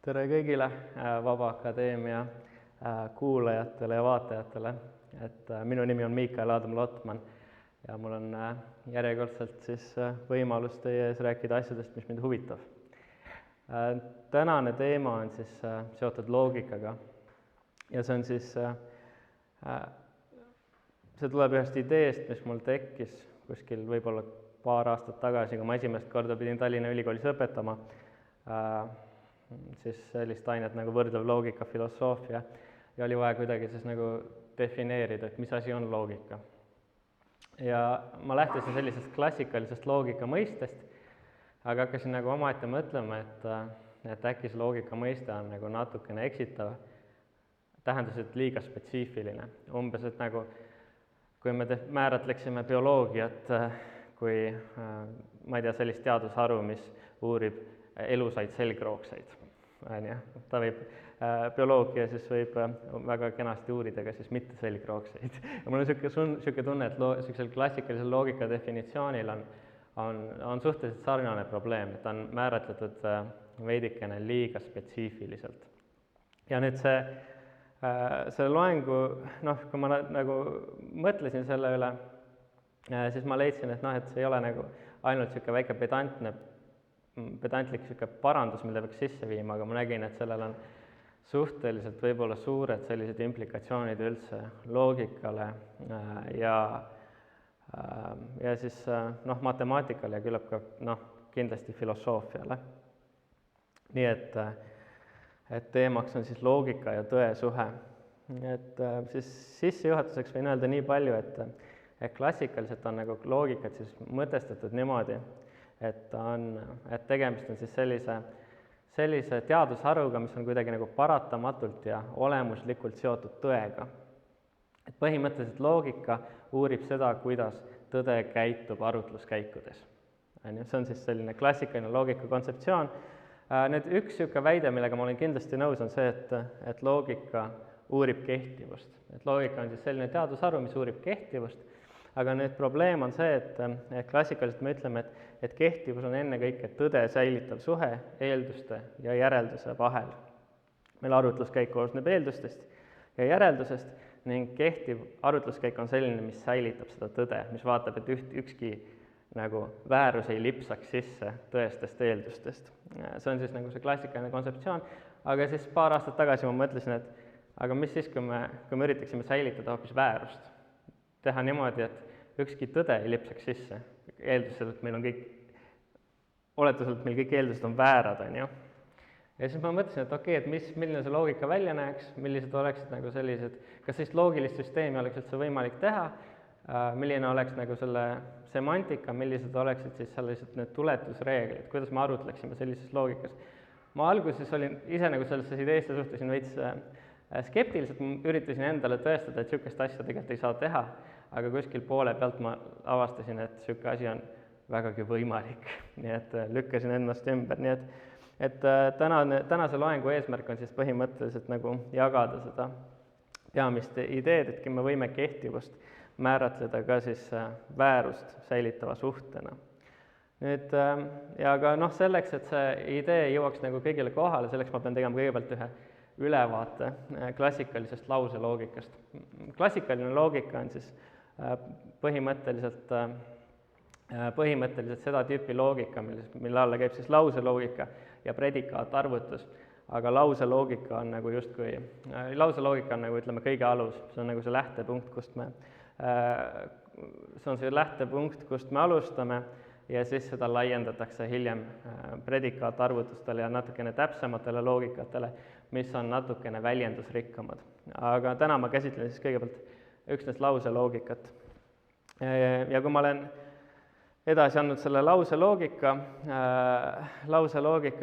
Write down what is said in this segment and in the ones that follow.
Tere kõigile Vaba Akadeemia kuulajatele ja vaatajatele. Minu nimi on Miikael Adam-Lotman ja mul on järjekordselt siis võimalus teie ees rääkida asjadest, mis mind huvitab. Tänane teema on siis seotud loogikaga ja see on siis, see tuleb ühest ideest, mis mul tekkis kuskil võib-olla paar aastat tagasi, kui ma esimest korda pidin Tallinna Ülikoolis õpetama siis sellist ainet nagu võrdlev loogika, filosoofia ja oli vaja kuidagi siis nagu defineerida, et mis asi on loogika. Ja ma lähtusin sellisest klassikalisest loogika mõistest, aga hakkasin nagu omaette mõtlema, et äkki see loogika mõiste on nagu natukene eksitav, tähenduselt liiga spetsiifiline. Umbes, et nagu kui me määratleksime bioloogiat kui, ma ei tea, sellist teadusharu, mis uurib elusaid selgroogseid. Ta võib, bioloogia siis võib väga kenasti uurida ka siis mitte selgroogseid. Ja mul on niisugune tunne, et niisugusel klassikalisel loogika definitsioonil on suhteliselt sarnane probleem, et on määratletud veidikene liiga spetsiifiliselt. Ja nüüd see loengu, kui ma nagu mõtlesin selle üle, siis ma leidsin, et see ei ole nagu ainult niisugune väike pedantlik parandus, mille peaks sisse viima, aga ma nägin, et sellel on suhteliselt võib-olla suured sellised implikatsioonid üldse loogikale ja siis matemaatikale ja küllap ka kindlasti filosoofiale. Nii et teemaks on siis loogika ja tõe suhe. Siis sissejuhatuseks võin öelda nii palju, et klassikaliselt on nagu loogikat siis mõtestatud niimoodi, et tegemist on siis sellise teadusharuga, mis on kuidagi nagu paratamatult ja olemuslikult seotud tõega. Et põhimõtteliselt loogika uurib seda, kuidas tõde käitub arutluskäikudes. See on siis selline klassikaline loogika kontseptsioon. Nüüd üks niisugune väide, millega ma olen kindlasti nõus, on see, et loogika uurib kehtivust. Et loogika on siis selline teadusharu, mis uurib kehtivust, aga nüüd probleem on see, et klassikaliselt me ütleme, et kehtivus on ennekõike tõde säilitav suhe eelduste ja järelduse vahel. Meil arutluskäik koosneb eeldustest ja järeldusest ning kehtiv arutluskäik on selline, mis säilitab seda tõde, mis vaatab, et ükski nagu väärus ei lipsaks sisse tõestest eeldustest. See on siis nagu see klassikaline kontseptsioon, aga siis paar aastat tagasi ma mõtlesin, et aga mis siis, kui me üritaksime säilitada hoopis väärust? Teha niimoodi, et ükski tõde ei lipsaks sisse, eeldusel, et meil on kõik, oletuselt meil kõik eeldused on väärad, on ju. Ja siis ma mõtlesin, et okei, et milline see loogika välja näeks, millised oleksid nagu sellised, kas sellist loogilist süsteemi oleks üldse võimalik teha, milline oleks nagu selle semantika, millised oleksid siis sellised need tuletusreeglid, kuidas me arutleksime sellises loogikas. Ma alguses olin ise nagu sellesse ideesse suhtusin veits skeptiliselt, ma üritasin endale tõestada, et niisugust asja tegelikult ei saa teha, aga kuskil poole pealt ma avastasin, et niisugune asi on vägagi võimalik, nii et lükkasin ennast ümber, nii et tänase loengu eesmärk on siis põhimõtteliselt nagu jagada seda peamist ideed, et me võime kehtivust määratleda ka siis väärust säilitava suhtena. Nüüd, ja ka selleks, et see idee jõuaks nagu kõigile kohale, selleks ma pean tegema kõigepealt ühe ülevaate klassikalisest lauseloogikast. Klassikaline loogika on siis põhimõtteliselt seda tüüpi loogika, mille alla käib siis lauseloogika ja predikaatarvutus, aga lauseloogika on nagu justkui, lauseloogika on nagu ütleme kõige alus, see on nagu see lähtepunkt, kust me alustame ja siis seda laiendatakse hiljem predikaatarvutustele ja natukene täpsematele loogikatele, mis on natukene väljendusrikkamad. Aga täna ma käsitlen siis kõigepealt üksnes lauseloogikat. Ja kui ma olen edasi andnud selle lauseloogika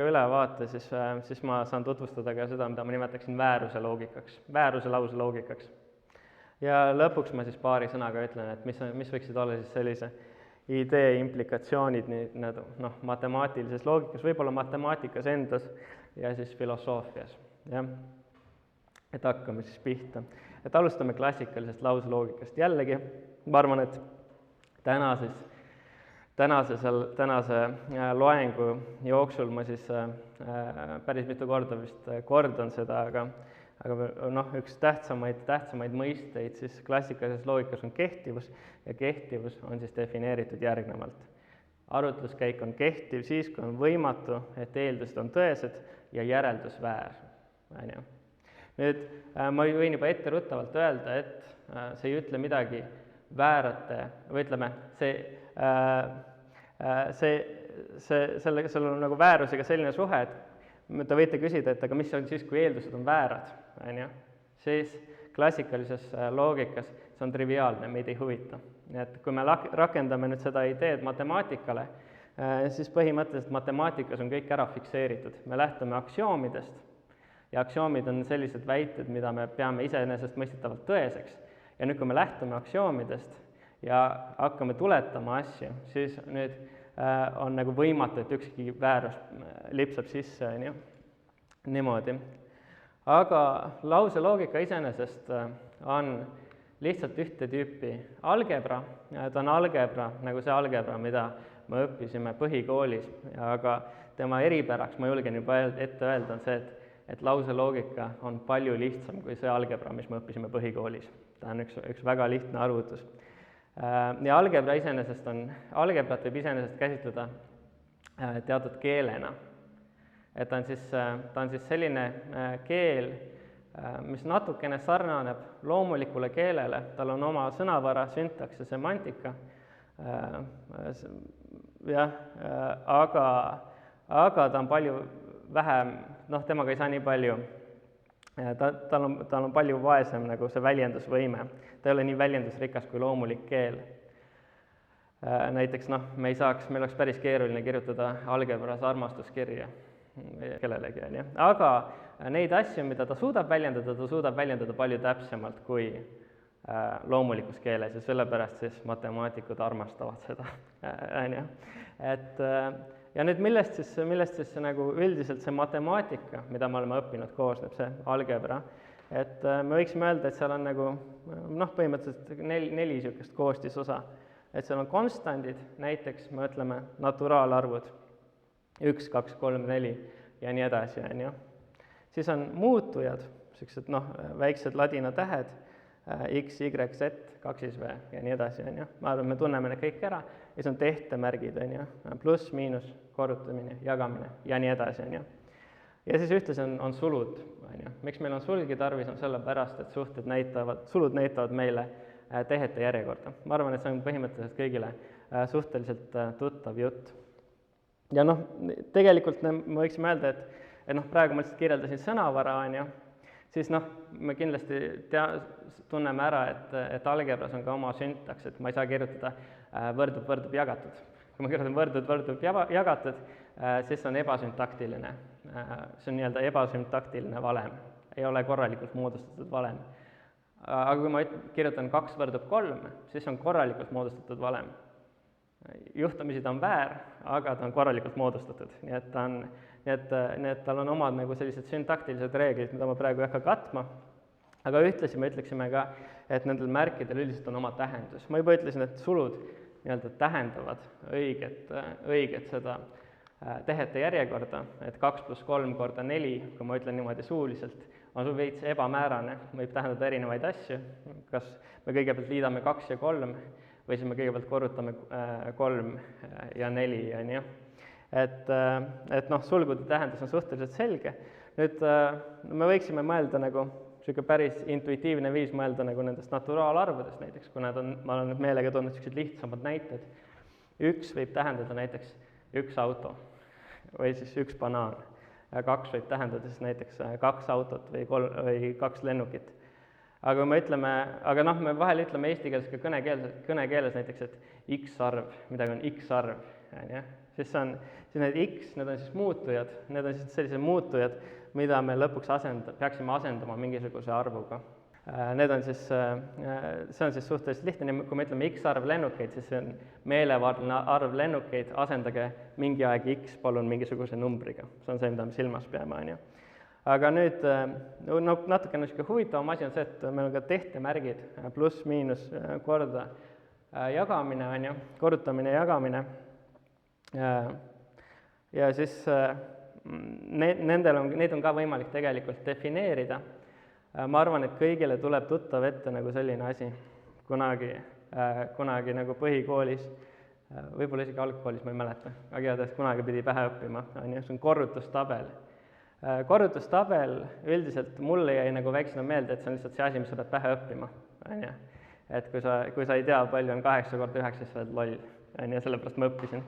ülevaate, siis ma saan tutvustada ka seda, mida ma nimetaksin vääruse loogikaks, vääruse lauseloogikaks. Ja lõpuks ma siis paari sõnaga ütlen, et mis võiksid olla siis sellise idee implikatsioonid matemaatilises loogikas, võib-olla matemaatikas endas ja siis filosoofias. Et hakkame siis pihta. Et alustame klassikalisest lauseloogikast. Jällegi, ma arvan, et täna siis tänase loengu jooksul ma siis päris mitu korda vist kordan seda, aga noh, üks tähtsamaid mõisteid siis klassikalises loogikas on kehtivus ja kehtivus on siis defineeritud järgnevalt. Arutluskäik on kehtiv siis, kui on võimatu, et eeldused on tõesed ja järeldus väär. Nüüd ma võin juba etteruttavalt öelda, et see ei ütle midagi väärate, või ütleme, sellel on nagu väärusega selline suhe, et te võite küsida, et aga mis on siis, kui eeldused on väärad, siis klassikalises loogikas see on triviaalne, meid ei huvita. Et kui me rakendame nüüd seda ideed matemaatikale, siis põhimõtteliselt matemaatikas on kõik ära fikseeritud. Me lähtume aktsioomidest ja aktsioomid on sellised väited, mida me peame iseenesestmõistetavalt tõeseks. Ja nüüd, kui me lähtume aktsioomidest ja hakkame tuletama asju, siis nüüd on nagu võimatu, et ükski väärus lipsab sisse, niimoodi. Aga lauseloogika iseenesest on lihtsalt ühte tüüpi algebra, ta on algebra, nagu see algebra, mida me õppisime põhikoolis, aga tema eripäraks, ma julgen juba ette öelda, on see, et lauseloogika on palju lihtsam kui see algebra, mis me õppisime põhikoolis. Ta on üks väga lihtne arvutus. Ja algebrat võib iseenesest käsitleda teatud keelena. Et ta on siis selline keel, mis natukene sarnaneb loomulikule keelele, tal on oma sõnavara, süntaks ja semantika, aga ta on palju vähem, temaga ei saa nii palju, tal on palju vaesem nagu see väljendusvõime, ta ei ole nii väljendusrikas kui loomulik keel. Näiteks meil oleks päris keeruline kirjutada algebras armastuskirja kellelegi, aga neid asju, mida ta suudab väljendada palju täpsemalt kui loomulikus keeles ja sellepärast siis matemaatikud armastavad seda. Ja nüüd millest siis nagu üldiselt see matemaatika, mida me oleme õppinud, koosneb, see algebra, et me võiksime öelda, et seal on nagu põhimõtteliselt neli niisugust koostisosa, et seal on konstandid, näiteks me ütleme naturaalarvud, 1, 2, 3, 4 ja nii edasi. Siis on muutujad, sellised väiksed ladina tähed, x, y, z, 2v ja nii edasi. Ma arvan, me tunneme need kõik ära ja siis on tehtemärgid, pluss, miinus, korrutamine, jagamine ja nii edasi. Ja siis ühtlasi on sulud. Miks meil on sulgi tarvis, on sellepärast, et sulud näitavad meile tehete järjekorda. Ma arvan, et see on põhimõtteliselt kõigile suhteliselt tuttav jutt. Ja tegelikult me võiksime öelda, et praegu ma lihtsalt kirjeldasin sõnavara, siis me kindlasti tunneme ära, et algebras on ka oma süntaks, et ma ei saa kirjutada võrdub jagatud. Kui ma kirjutan võrdub jagatud, siis see on ebasüntaktiline. See on nii-öelda ebasüntaktiline valem, ei ole korralikult moodustatud valem. Aga kui ma kirjutan 2 võrdub 3, siis on korralikult moodustatud valem. Juhtumisi ta on väär, aga ta on korralikult moodustatud. Nii et tal on omad nagu sellised syntaktilised reeglid, mida ma praegu ei hakka katma. Aga ühtlasi me ütleksime ka, et nendel märkidel üldiselt on oma tähendus. Ma juba ütlesin, et sulud tähendavad õiget seda tehete järjekorda, et 2 + 3 × 4, kui ma ütlen niimoodi suuliselt, on sul veits ebamäärane, võib tähendada erinevaid asju, kas me kõigepealt liidame 2 ja 3, või siis me kõigepealt korrutame 3 ja 4, et sulgude tähendus on suhteliselt selge. Nüüd me võiksime mõelda nagu selline päris intuitiivne viis mõelda nagu nendest naturaalaarvudest näiteks, kui ma olen nüüd meelega toonud sellised lihtsamad näited. 1 võib tähendada näiteks 1 auto või siis 1 banaan ja 2 võib tähendada siis näiteks 2 autot või 2 lennukit. Aga me vahel ütleme eesti keeles ka kõnekeeles näiteks, et x-arv, midagi on x-arv, siis need x, need on siis muutujad, need on siis sellised muutujad, mida me lõpuks peaksime asendama mingisuguse arvuga. See on siis suhteliselt lihtne, kui me ütleme x-arv lennukeid, siis see on meelevaldne arv lennukeid, asendage mingi aeg x, palun mingisuguse numbriga. See on see, mida me silmas peame. Aga nüüd natukene huvitavam asi on see, et meil on ka tehtemärgid pluss, miinus, korda jagamine, on ju, korrutamine ja jagamine. Ja siis neid on ka võimalik tegelikult defineerida. Ma arvan, et kõigile tuleb tuttav ette nagu selline asi kunagi nagu põhikoolis, võib-olla isegi algkoolis, ma ei mäleta, aga igatahes kunagi pidi pähe õppima, on ju, see on korrutustabel. Korrutustabel üldiselt mulle jäi nagu väiksena meelde, et see on lihtsalt see asi, mis sa pead pähe õppima, on ju. Et kui sa ei tea, palju on 8 × 9, siis sa oled loll, on ju, sellepärast ma õppisin.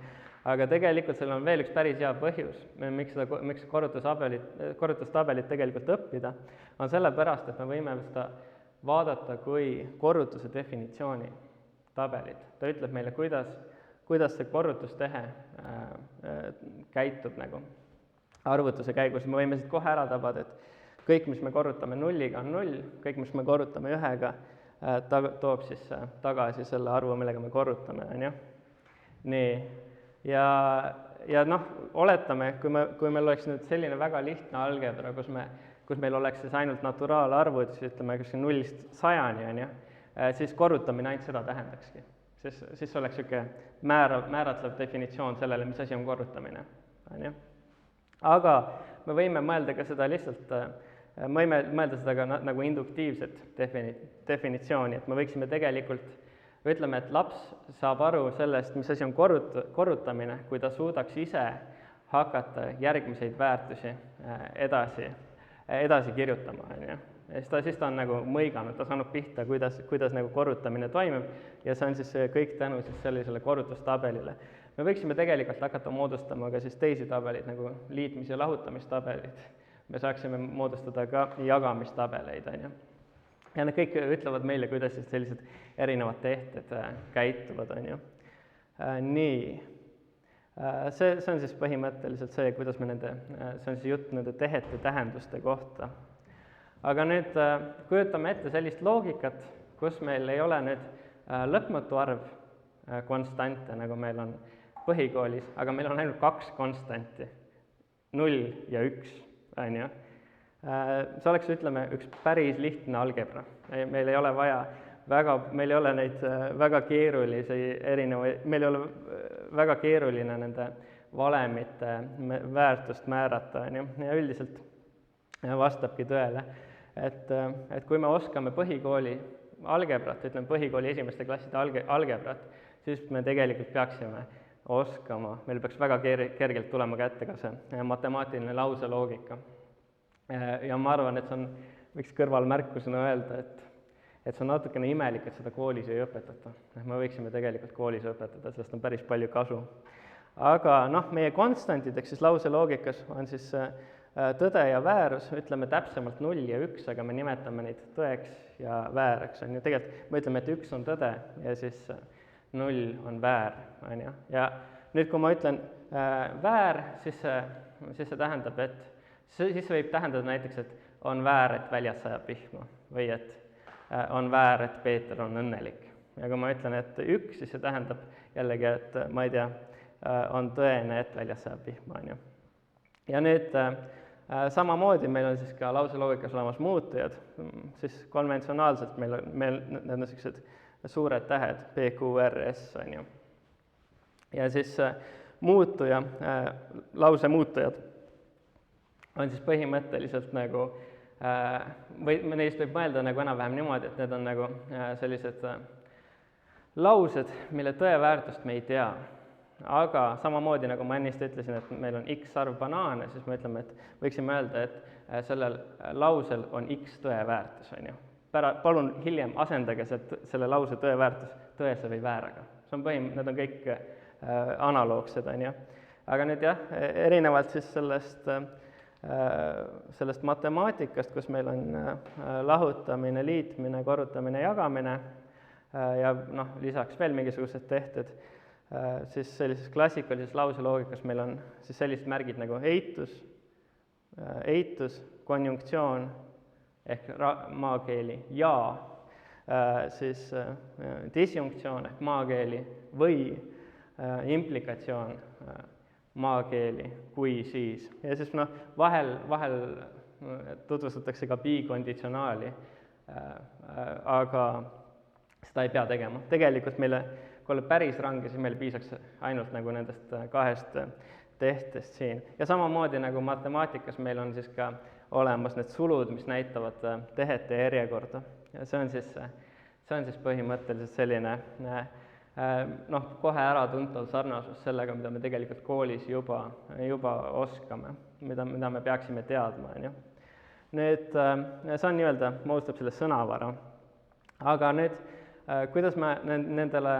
Aga tegelikult seal on veel üks päris hea põhjus, miks korrutustabelit tegelikult õppida, on sellepärast, et me võime seda vaadata kui korrutuse definitsiooni tabelit. Ta ütleb meile, kuidas see korrutustehe käitub nagu arvutuse käigus. Me võime siit kohe ära tabada, et kõik, mis me korrutame nulliga, on 0, kõik, mis me korrutame 1-ga, toob siis tagasi selle arvu, millega me korrutame, on ju. Nii. Ja noh, oletame, kui meil oleks nüüd selline väga lihtne algebra, kus meil oleks siis ainult naturaalarvud, siis ütleme, kus 0-st 100-ni, on ju, siis korrutamine ainult seda tähendakski. Siis oleks niisugune määratlev definitsioon sellele, mis asi on korrutamine, on ju. Aga me võime mõelda ka seda lihtsalt, mõelda seda ka nagu induktiivset definitsiooni, et me võiksime tegelikult ütleme, et laps saab aru sellest, mis asi on korrutamine, kui ta suudaks ise hakata järgmiseid väärtusi edasi kirjutama, on ju. Ja siis ta on nagu mõiganud, ta saanud pihta, kuidas nagu korrutamine toimub ja see on siis kõik tänu siis sellisele korrutustabelile. Me võiksime tegelikult hakata moodustama ka siis teisi tabeleid, nagu liitmis- ja lahutamistabelid. Me saaksime moodustada ka jagamistabeleid, on ju. Ja need kõik ütlevad meile, kuidas siis sellised erinevad tehted käituvad, on ju. Nii. See on siis põhimõtteliselt see, kuidas me see on siis jutt nende tehete tähenduste kohta. Aga nüüd kujutame ette sellist loogikat, kus meil ei ole nüüd lõpmatu arv konstante, nagu meil on põhikoolis, aga meil on ainult 2 konstanti, 0 ja 1, on ju. See oleks, ütleme, üks päris lihtne algebra. Meil ei ole vaja meil ei ole neid väga keerulisi meil ei ole väga keeruline nende valemite väärtust määrata, on ju. Ja üldiselt vastabki tõele, et kui me oskame põhikooli algebrat, ütleme põhikooli esimeste klasside algebrat, siis me tegelikult peaksime oskama, meil peaks väga kergelt tulema kätte ka see matemaatiline lauseloogika. Ja ma arvan, et see on, võiks kõrvalmärkusena öelda, et see on natukene imelik, et seda koolis ei õpetata. Me võiksime tegelikult koolis õpetada, sellest on päris palju kasu. Aga noh, meie konstantideks siis lauseloogikas on siis tõde ja väärus, ütleme täpsemalt 0 ja 1, aga me nimetame neid tõeks ja vääraks. Tegelikult me ütleme, et 1 on tõde ja siis 0 on väär. Ja nüüd, kui ma ütlen väär, siis see tähendab, et siis võib tähendada näiteks, et on väär, et väljas sajab vihma või et on väär, et Peeter on õnnelik. Ja kui ma ütlen, et 1, siis see tähendab jällegi, et ma ei tea, on tõene, et väljas sajab vihma, on ju. Ja nüüd samamoodi meil on siis ka lauseloogikas olemas muutujad, siis konventsionaalselt need on sellised suured tähed, P, Q, R, S, on ju. Ja siis lause muutujad on siis põhimõtteliselt nagu, neist võib mõelda nagu enam-vähem niimoodi, et need on nagu sellised laused, mille tõeväärtust me ei tea. Aga samamoodi, nagu ma ennist ütlesin, et meil on X arv banaane, siis me ütleme, et võiksime öelda, et sellel lausel on X tõeväärtus, on ju. Palun hiljem asendage selle lause tõeväärtus tõese või vääraga. Need on kõik analoogsed, on ju. Aga nüüd jah, erinevalt siis sellest matemaatikast, kus meil on lahutamine, liitmine, korrutamine, jagamine ja lisaks veel mingisugused tehted, siis sellises klassikalises lauseloogikas meil on siis sellised märgid nagu eitus, konjunktsioon ehk maakeeli ja, siis disjunktsioon ehk maakeeli või implikatsioon maakeeli kui siis. Ja siis vahel tutvustatakse ka bikonditsionaali, aga seda ei pea tegema. Tegelikult meile, kui olla päris range, siis meil piisaks ainult nagu nendest kahest tehtest siin. Ja samamoodi nagu matemaatikas meil on siis ka olemas need sulud, mis näitavad tehete järjekorda. Ja see on siis põhimõtteliselt selline kohe äratuntav sarnasus sellega, mida me tegelikult koolis juba oskame, mida me peaksime teadma. Nüüd, see on nii-öelda, moodustab selle sõnavara. Aga nüüd, kuidas me nendele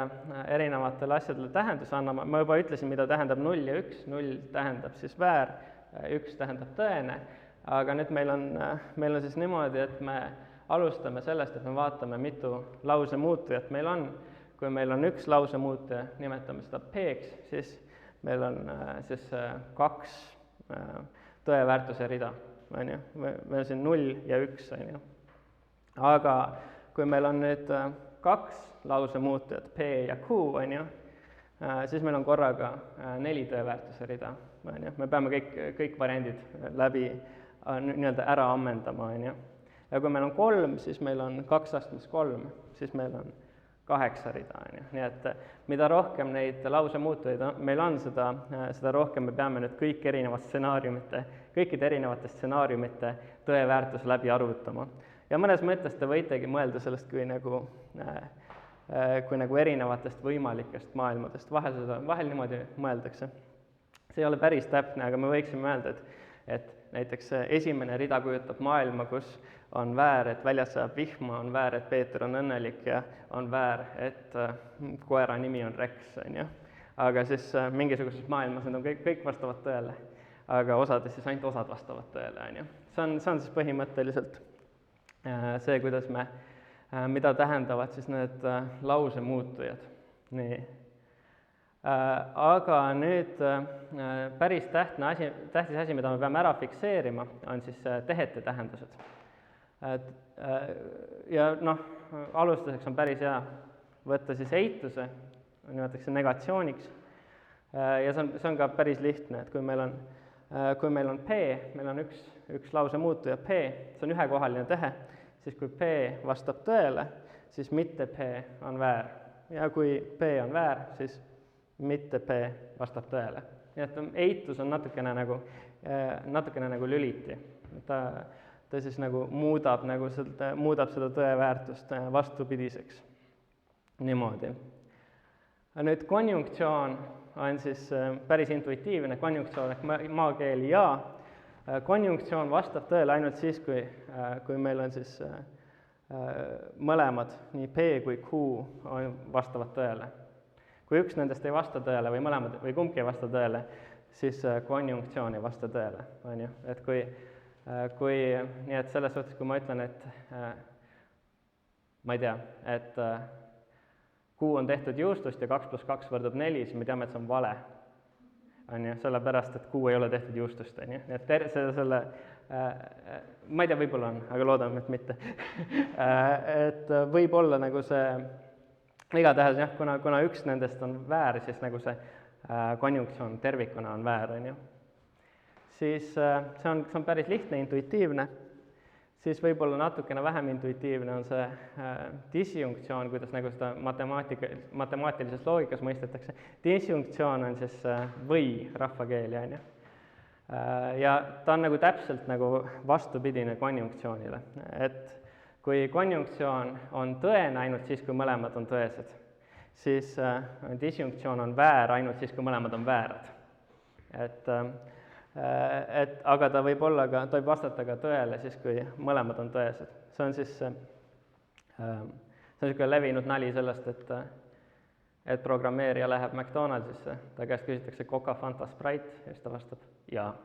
erinevatele asjadele tähenduse anname, ma juba ütlesin, mida tähendab 0 ja 1, 0 tähendab siis väär, 1 tähendab tõene, aga nüüd meil on siis niimoodi, et me alustame sellest, et me vaatame, mitu lausemuutujat meil on. Kui meil on üks lausemuutuja, nimetame seda P-ks, siis meil on siis 2 tõeväärtuse rida, meil on siin 0 ja 1, Aga kui meil on nüüd 2 lausemuutujat, P ja Q, siis meil on korraga 4 tõeväärtuse rida. Me peame kõik variandid läbi nii-öelda ära ammendama. Ja kui meil on 3, siis meil on 2 astmes 3, siis meil on 8 rida. Nii et mida rohkem neid lausemuutujaid meil on, seda rohkem me peame nüüd kõikide erinevate stsenaariumite tõeväärtuse läbi arvutama. Ja mõnes mõttes te võitegi mõelda sellest kui nagu erinevatest võimalikest maailmadest. Vahel niimoodi mõeldakse. See ei ole päris täpne, aga me võiksime öelda, et näiteks esimene rida kujutab maailma, kus on väär, et väljas sajab vihma, on väär, et Peeter on õnnelik ja on väär, et koera nimi on Rex. Aga siis mingisuguses maailmas need on kõik vastavad tõele, aga osades siis ainult osad vastavad tõele. See on siis põhimõtteliselt see, kuidas mida tähendavad siis need lausemuutujad. Nii. Aga nüüd päris tähtis asi, mida me peame ära fikseerima, on siis tehete tähendused. Ja alustuseks on päris hea võtta siis eituse, nimetatakse negatsiooniks, ja see on ka päris lihtne, et kui meil on P, meil on üks lausemuutuja P, see on ühekohaline tehe, siis kui P vastab tõele, siis mitte P on väär, ja kui P on väär, siis mitte P vastab tõele. Nii et eitus on natukene nagu lüliti. Ta siis nagu muudab seda tõeväärtust vastupidiseks. Niimoodi. Nüüd konjunktsioon on siis päris intuitiivne, konjunktsioon ehk maakeeli ja. Konjunktsioon vastab tõele ainult siis, kui meil on siis mõlemad, nii P kui Q vastavad tõele. Kui üks nendest ei vasta tõele või kumbki ei vasta tõele, siis konjunktsioon ei vasta tõele. Et nii et selles suhtes, kui ma ütlen, et ma ei tea, et Q on tehtud juustust ja 2 + 2 võrdub 4, siis me teame, et see on vale. Sellepärast, et Q ei ole tehtud juustust. Et ma ei tea, võib-olla on, aga loodame, et mitte. Et võib olla nagu see, igatahes jah, kuna üks nendest on väär, siis nagu see konjunktsioon tervikuna on väär. Siis see on päris lihtne, intuitiivne. Siis võib-olla natukene vähem intuitiivne on see disjunktsioon, kuidas nagu seda matemaatilises loogikas mõistetakse. Disjunktsioon on siis või rahvakeeli. Ja ta on nagu täpselt nagu vastupidine konjunktsioonile. Et kui konjunktsioon on tõene ainult siis, kui mõlemad on tõesed, siis disjunktsioon on väär ainult siis, kui mõlemad on väärad. Aga ta võib vastata ka tõele siis, kui mõlemad on tõesed. See on siis selline levinud nali sellest, et programmeerija läheb McDonaldsisse, ta käest küsitakse Coca, Fanta, Sprite ja siis ta vastab jaa.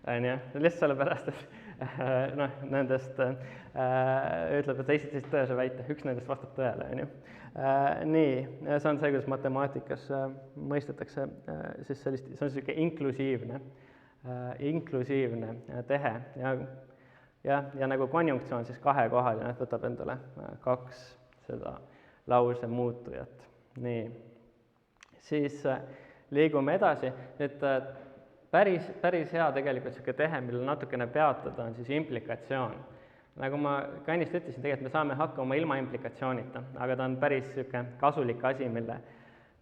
Lihtsalt sellepärast, et nendest ütleb, et esitasid tõese väite, üks nendest vastab tõele. Nii, see on see, kuidas matemaatikas mõistetakse siis sellist, see on selline inklusiivne tehe ja nagu konjunktsioon siis kahekohaline, et võtab endale 2 seda lause muutujat. Nii, siis liigume edasi. Nüüd päris hea tegelikult selline tehe, millel natukene peatada, on siis implikatsioon. nagu ma ka ennist ütlesin, tegelikult me saame hakkama ilma implikatsioonita, aga ta on päris niisugune kasulik asi,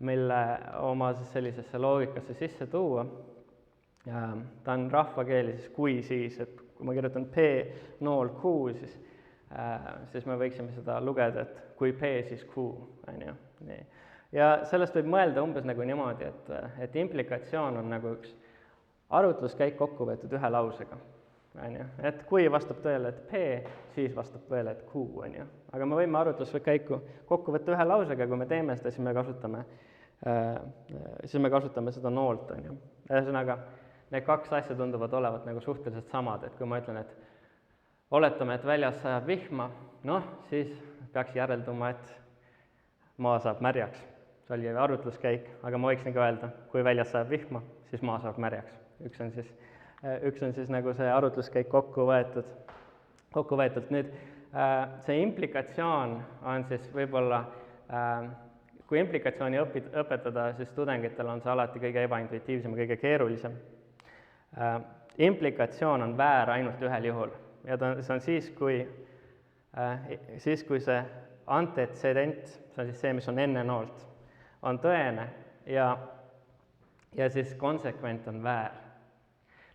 mille oma siis sellisesse loogikasse sisse tuua. Ta on rahvakeeli siis kui siis, et kui ma kirjutan P nool Q, siis me võiksime seda lugeda, et kui P, siis Q, on ju. Nii. Ja sellest võib mõelda umbes nagu niimoodi, et implikatsioon on nagu üks arutluskäik kokku võetud ühe lausega. Et kui vastab tõele, et P, siis vastab tõele, et Q, on ju. Aga me võime arutluskäiku kokku võtta ühe lausega, kui me teeme seda, siis me kasutame seda noolt, on ju. Ühesõnaga, need kaks asja tunduvad olevat nagu suhteliselt samad, et kui ma ütlen, et oletame, et väljas sajab vihma, noh, siis peaks järelduma, et maa saab märjaks. See oli arutluskäik, aga ma võiksin ka öelda, kui väljas sajab vihma, siis maa saab märjaks. Üks on siis nagu see arutluskäik kokku võetud. Nüüd, see implikatsioon on siis võib-olla, kui implikatsiooni õpetada, siis tudengitel on see alati kõige ebaintuitiivsem ja kõige keerulisem. Implikatsioon on väär ainult ühel juhul ja see on siis, kui see antecedent, see on siis see, mis on enne noolt, on tõene ja siis konsekvent on väär.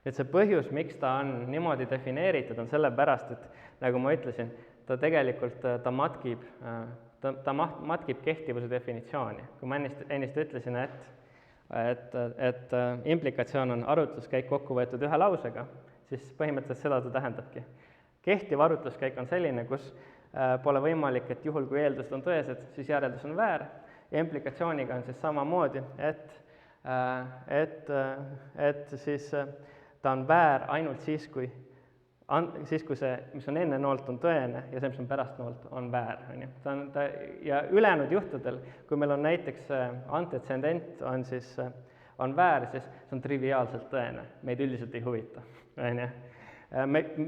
Nüüd see põhjus, miks ta on niimoodi defineeritud, on sellepärast, et nagu ma ütlesin, ta tegelikult matkib kehtivuse definitsiooni. Kui ma ennist ütlesin, et implikatsioon on arutluskäik kokku võetud ühe lausega, siis põhimõtteliselt seda ta tähendabki. Kehtiv arutluskäik on selline, kus pole võimalik, et juhul kui eeldused on tõesed, siis järeldus on väär ja implikatsiooniga on siis samamoodi, et siis ta on väär ainult siis, kui see, mis on enne noolt, on tõene ja see, mis on pärast noolt, on väär. Ja ülejäänud juhtudel, kui meil on näiteks antecedent on väär, siis see on triviaalselt tõene, meid üldiselt ei huvita.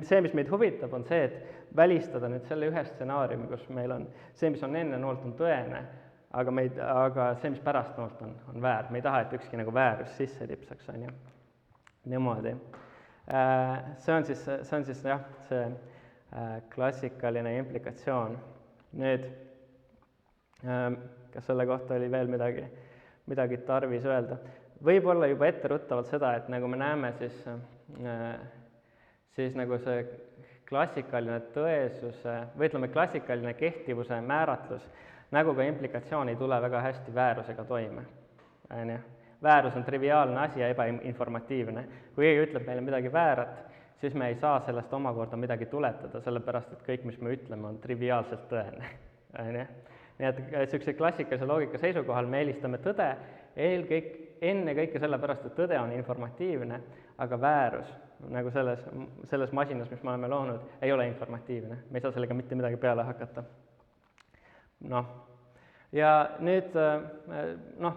See, mis meid huvitab, on see, et välistada nüüd selle ühe stsenaariumi, kus meil on see, mis on enne noolt, on tõene, aga see, mis pärast noolt on väär. Me ei taha, et ükski nagu väärus sisse lipsaks, on ju. Niimoodi. See on siis jah, see klassikaline implikatsioon. Nüüd, kas selle kohta oli veel midagi tarvis öelda? Võib-olla juba etteruttavalt seda, et nagu me näeme, siis nagu see klassikaline tõesuse, või ütleme, klassikaline kehtivuse määratlus, nagu ka implikatsioon ei tule väga hästi väärusega toime. Väärus on triviaalne asi ja ebainformatiivne. Kui keegi ütleb meile midagi väärat, siis me ei saa sellest omakorda midagi tuletada, sellepärast et kõik, mis me ütleme, on triviaalselt tõene. Nii et sellise klassikalise loogika seisukohal me eelistame tõde enne kõike sellepärast, et tõde on informatiivne, aga väärus, nagu selles masinas, mis me oleme loonud, ei ole informatiivne. Me ei saa sellega mitte midagi peale hakata. Ja nüüd,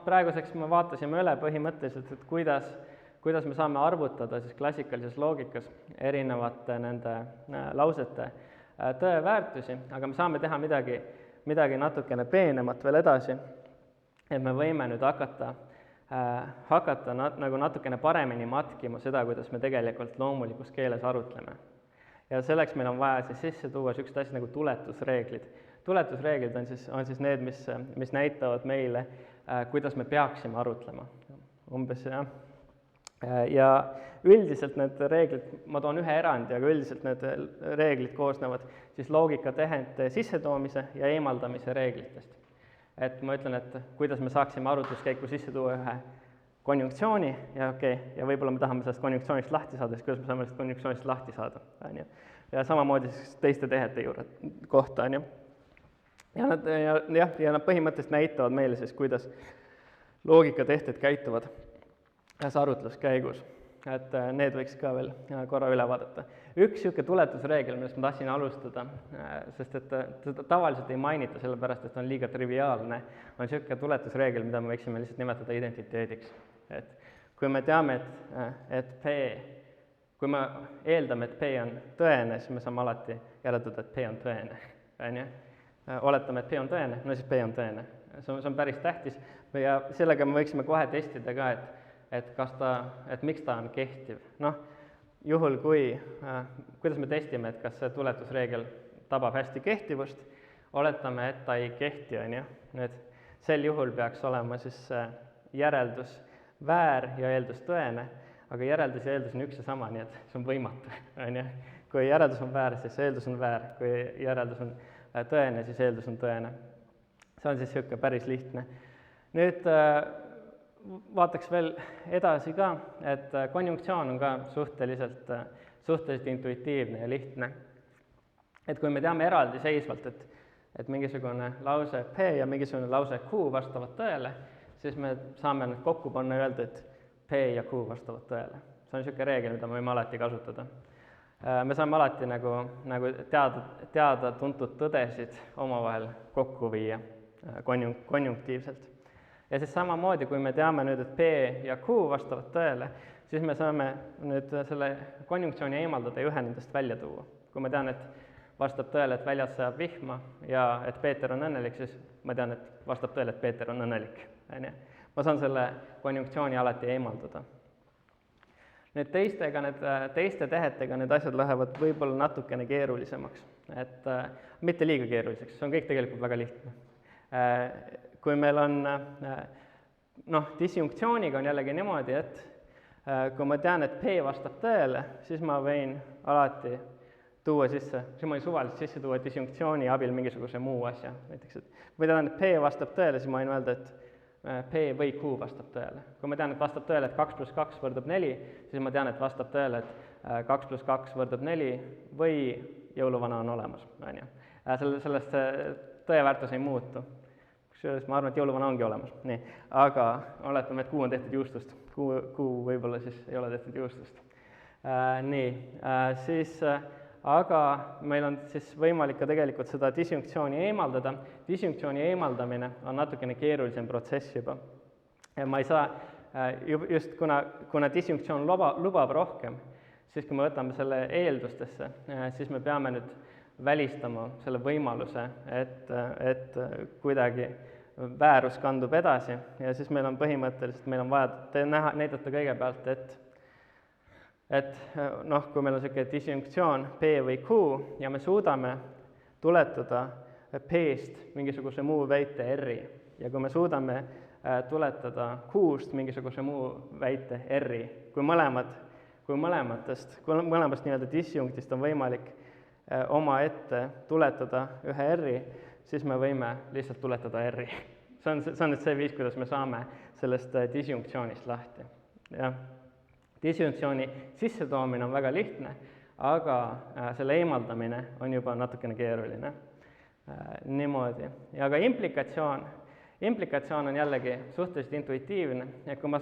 praeguseks me vaatasime üle põhimõtteliselt, et kuidas me saame arvutada siis klassikalises loogikas erinevate nende lausete tõeväärtusi, aga me saame teha midagi natukene peenemat veel edasi, et me võime nüüd hakata nagu natukene paremini matkima seda, kuidas me tegelikult loomulikus keeles arutleme. Ja selleks meil on vaja siis sisse tuua niisugused asjad nagu tuletusreeglid. Tuletusreeglid on siis need, mis näitavad meile, kuidas me peaksime arutlema. Umbes, jah. Ja üldiselt need reeglid, ma toon ühe erandi, aga üldiselt need reeglid koosnevad siis loogikatehente sissetoomise ja eemaldamise reeglitest. Et ma ütlen, et kuidas me saaksime arutluskäiku sisse tuua ühe konjunktsiooni ja ja võib-olla me tahame sellest konjunktsioonist lahti saada, siis kuidas me saame sellest konjunktsioonist lahti saada. Ja samamoodi siis teiste tehete kohta. Ja nad põhimõtteliselt näitavad meile siis, kuidas loogikatehted käituvad ühes arutluskäigus. Et need võiks ka veel korra üle vaadata. Üks niisugune tuletusreegel, millest ma tahtsin alustada, sest et seda tavaliselt ei mainita, sellepärast et on liiga triviaalne, on niisugune tuletusreegel, mida me võiksime lihtsalt nimetada identiteediks. Et kui me teame, et P, kui me eeldame, et P on tõene, siis me saame alati järeldada, et P on tõene. Oletame, et P on tõene, no siis P on tõene. See on päris tähtis ja sellega me võiksime kohe testida ka, et miks ta on kehtiv. juhul kui, kuidas me testime, et kas see tuletusreegel tabab hästi kehtivust, oletame, et ta ei kehti, on ju. Nüüd sel juhul peaks olema siis järeldus väär ja eeldus tõene, aga järeldus ja eeldus on üks ja sama, nii et see on võimatu, on ju. Kui järeldus on väär, siis eeldus on väär, kui järeldus on tõene, siis eeldus on tõene. See on siis niisugune päris lihtne. Nüüd vaataks veel edasi ka, et konjunktsioon on ka suhteliselt intuitiivne ja lihtne. Et kui me teame eraldiseisvalt, et mingisugune lause P ja mingisugune lause Q vastavad tõele, siis me saame need kokku panna ja öelda, et P ja Q vastavad tõele. See on niisugune reegel, mida me võime alati kasutada. Me saame alati nagu teada tuntud tõdesid omavahel kokku viia konjunktiivselt. Ja siis samamoodi, kui me teame nüüd, et P ja Q vastavad tõele, siis me saame nüüd selle konjunktsiooni eemaldada ja ühe nendest välja tuua. Kui ma tean, et vastab tõele, et väljas sajab vihma ja et Peeter on õnnelik, siis ma tean, et vastab tõele, et Peeter on õnnelik. Ma saan selle konjunktsiooni alati eemaldada. Nüüd teiste tehetega need asjad lähevad võib-olla natukene keerulisemaks, et mitte liiga keeruliseks, see on kõik tegelikult väga lihtne. Kui meil on, disjunktsiooniga on jällegi niimoodi, et kui ma tean, et P vastab tõele, siis ma võin alati siis ma võin suvaliselt sisse tuua disjunktsiooni abil mingisuguse muu asja. Näiteks, et kui ma tean, et P vastab tõele, siis ma võin öelda, et P või Q vastab tõele. Kui ma tean, et vastab tõele, et 2 + 2 võrdub 4, siis ma tean, et vastab tõele, et 2 + 2 võrdub 4 või jõuluvana on olemas. Sellest tõeväärtus ei muutu. Kusjuures ma arvan, et jõuluvana ongi olemas. Nii. Aga oletame, et Q on tehtud juustust. Q võib-olla siis ei ole tehtud juustust. Aga meil on siis võimalik ka tegelikult seda disjunktsiooni eemaldada. Disjunktsiooni eemaldamine on natukene keerulisem protsess juba. Ja ma ei saa, just kuna disjunktsioon lubab rohkem, siis kui me võtame selle eeldustesse, siis me peame nüüd välistama selle võimaluse, et kuidagi väärus kandub edasi ja siis meil on põhimõtteliselt, meil on vaja näidata kõigepealt, et kui meil on niisugune disjunktsioon P või Q ja me suudame tuletada P-st mingisuguse muu väite R-i ja kui me suudame tuletada Q-st mingisuguse muu väite R-i, kui mõlemast nii-öelda disjunktist on võimalik omaette tuletada ühe R-i, siis me võime lihtsalt tuletada R-i. See on nüüd see viis, kuidas me saame sellest disjunktsioonist lahti. Disjunktsiooni sissetoomine on väga lihtne, aga selle eemaldamine on juba natukene keeruline. Niimoodi. Ja ka implikatsioon on jällegi suhteliselt intuitiivne. Ja kui me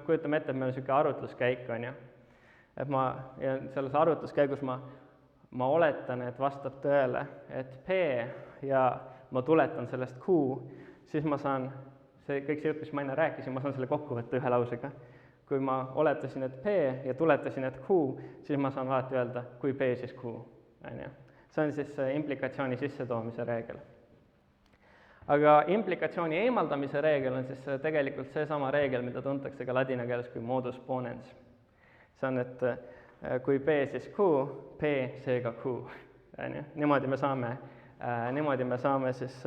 kujutame ette, et meil on niisugune arvutluskäik, on ju, ja selles arvutluskäigus ma oletan, et vastab tõele, et P ja ma tuletan sellest Q, siis ma saan, kõik see jutt, mis ma enne rääkisin, ma saan selle kokku võtta ühe lausega. Kui ma oletasin, et P ja tuletasin, et Q, siis ma saan alati öelda, kui P, siis Q. See on siis implikatsiooni sissetoomise reegel. Aga implikatsiooni eemaldamise reegel on siis tegelikult seesama reegel, mida tuntakse ka ladina keeles kui modus ponens. See on, et kui P, siis Q, P, seega Q. Niimoodi me saame siis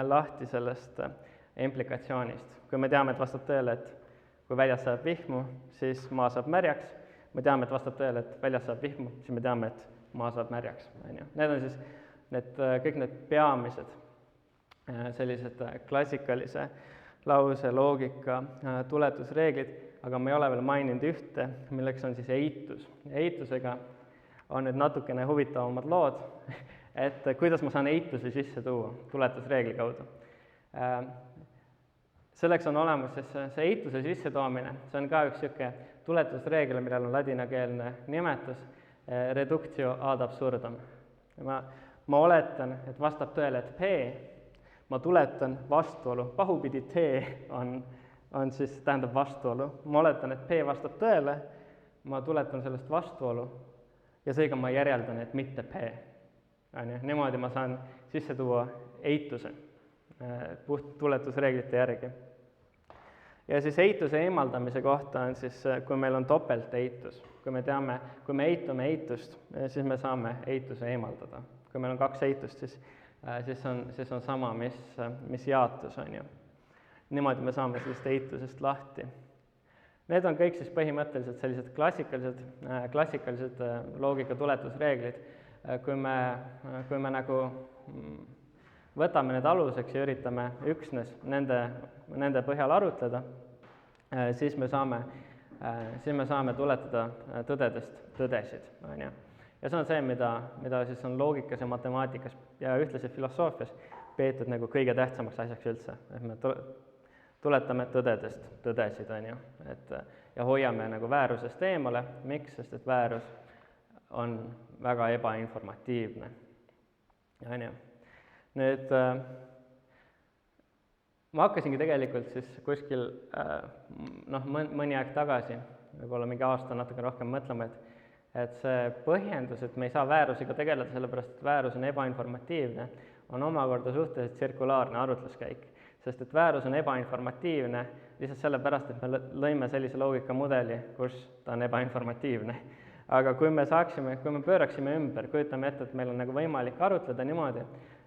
lahti sellest implikatsioonist. Kui me teame, et vastab tõele, et kui väljas sajab vihmu, siis maa saab märjaks. Me teame, et vastab tõele, et väljas sajab vihmu, siis me teame, et maa saab märjaks. Need on siis kõik need peamised sellised klassikalise lause, loogika, tuletusreeglid, aga ma ei ole veel maininud ühte, milleks on siis eitus. Eitusega on nüüd natukene huvitavamad lood, et kuidas ma saan eituse sisse tuua tuletusreegli kaudu. Selleks on olemas see eituse sissetoomine, see on ka üks niisugune tuletusreegel, millel on ladinakeelne nimetus reductio ad absurdum. Ma oletan, et vastab tõele, et P, ma tuletan vastuolu, pahupidi T on siis, tähendab vastuolu. Ma oletan, et P vastab tõele, ma tuletan sellest vastuolu ja seega ma järeldan, et mitte P. Niimoodi ma saan sisse tuua eituse puht tuletusreeglite järgi. Ja siis eituse eemaldamise kohta on siis, kui meil on topelteitus, kui me eitume eitust, siis me saame eituse eemaldada. Kui meil on 2 eitust, siis on sama, mis jaatus on ju. Niimoodi me saame sellest eitusest lahti. Need on kõik siis põhimõtteliselt sellised klassikalised loogika tuletusreeglid. Kui me nagu võtame need aluseks ja üritame üksnes nende põhjal arutleda, siis me saame tuletada tõdedest tõdesid, on ju. Ja see on see, mida siis on loogikas ja matemaatikas ja ühtlasi filosoofias peetud nagu kõige tähtsamaks asjaks üldse. Et me tuletame tõdedest tõdesid, on ju. Ja hoiame nagu väärusest eemale. Miks? Sest et väärus on väga ebainformatiivne. On ju. Nüüd, ma hakkasingi tegelikult siis kuskil mõni aeg tagasi, võib-olla mingi aasta natuke rohkem mõtlema, et see põhjendus, et me ei saa väärusega tegeleda, sellepärast et väärus on ebainformatiivne, on omakorda suhteliselt tsirkulaarne arutluskäik. Sest et väärus on ebainformatiivne lihtsalt sellepärast, et me lõime sellise loogikamudeli, kus ta on ebainformatiivne. Aga kui me pööraksime ümber, kujutame ette, et meil on nagu võimalik arutleda niimoodi,